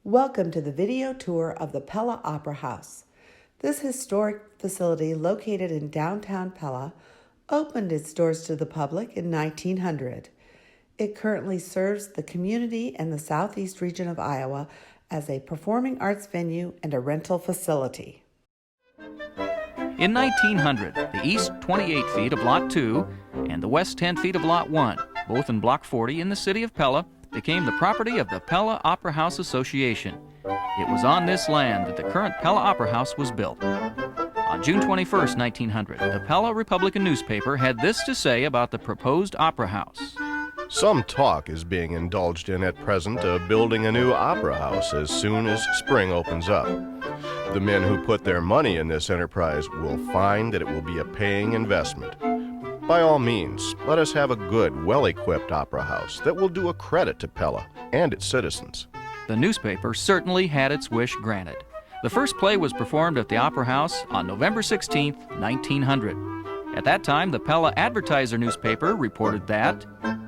Welcome to the video tour of the Pella Opera House. This historic facility located in downtown Pella opened its doors to the public in 1900. It currently serves the community and the southeast region of Iowa as a performing arts venue and a rental facility. In 1900, the east 28 feet of Lot 2 and the west 10 feet of Lot 1, both in Block 40 in the city of Pella, became the property of the Pella Opera House Association. It was on this land that the current Pella Opera House was built. On June 21, 1900, the Pella Republican newspaper had this to say about the proposed opera house. Some talk is being indulged in at present of building a new opera house as soon as spring opens up. The men who put their money in this enterprise will find that it will be a paying investment. By all means, let us have a good, well-equipped opera house that will do a credit to Pella and its citizens. The newspaper certainly had its wish granted. The first play was performed at the Opera House on November 16, 1900. At that time, the Pella Advertiser newspaper reported that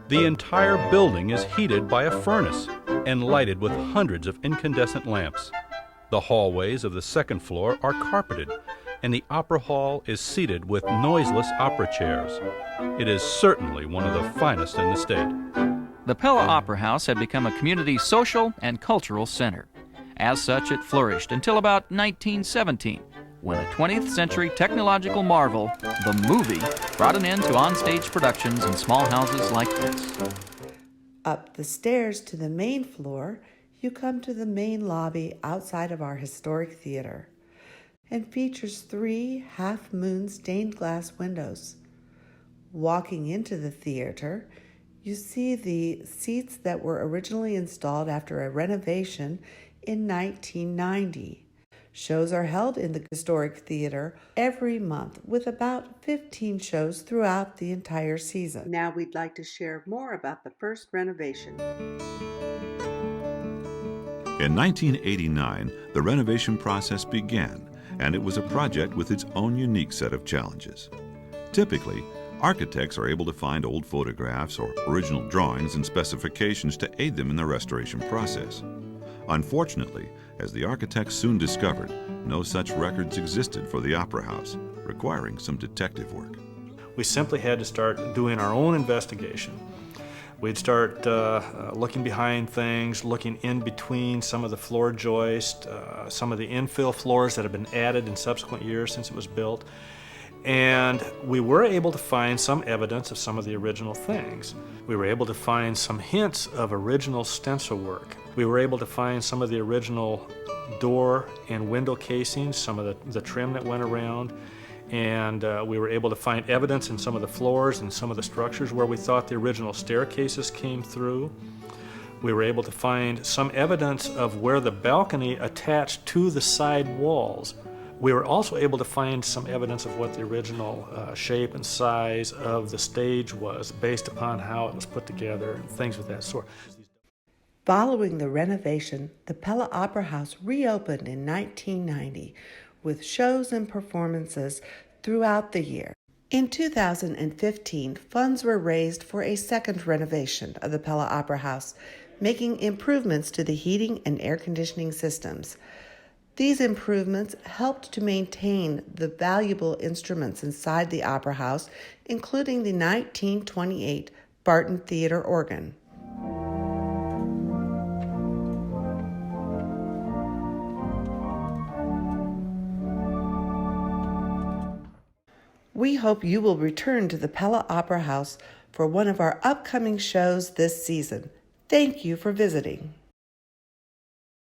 the entire building is heated by a furnace and lighted with hundreds of incandescent lamps. The hallways of the second floor are carpeted, and the opera hall is seated with noiseless opera chairs. It is certainly one of the finest in the state. The Pella Opera House had become a community social and cultural center. As such, it flourished until about 1917, when a 20th century technological marvel, the movie, brought an end to onstage productions in small houses like this. Up the stairs to the main floor, you come to the main lobby outside of our historic theater, and features 3 half-moon stained glass windows. Walking into the theater, you see the seats that were originally installed after a renovation in 1990. Shows are held in the historic theater every month with about 15 shows throughout the entire season. Now we'd like to share more about the first renovation. In 1989, the renovation process began, and it was a project with its own unique set of challenges. Typically, architects are able to find old photographs or original drawings and specifications to aid them in the restoration process. Unfortunately, as the architects soon discovered, no such records existed for the Opera House, requiring some detective work. We simply had to start doing our own investigation. We'd start looking behind things, looking in between some of the floor joists, some of the infill floors that have been added in subsequent years since it was built. And we were able to find some evidence of some of the original things. We were able to find some hints of original stencil work. We were able to find some of the original door and window casings, some of the trim that went around. And we were able to find evidence in some of the floors and some of the structures where we thought the original staircases came through. We were able to find some evidence of where the balcony attached to the side walls. We were also able to find some evidence of what the original shape and size of the stage was based upon how it was put together and things of that sort. Following the renovation, the Pella Opera House reopened in 1990 with shows and performances throughout the year. In 2015, funds were raised for a second renovation of the Pella Opera House, making improvements to the heating and air conditioning systems. These improvements helped to maintain the valuable instruments inside the Opera House, including the 1928 Barton Theater organ. We hope you will return to the Pella Opera House for one of our upcoming shows this season. Thank you for visiting.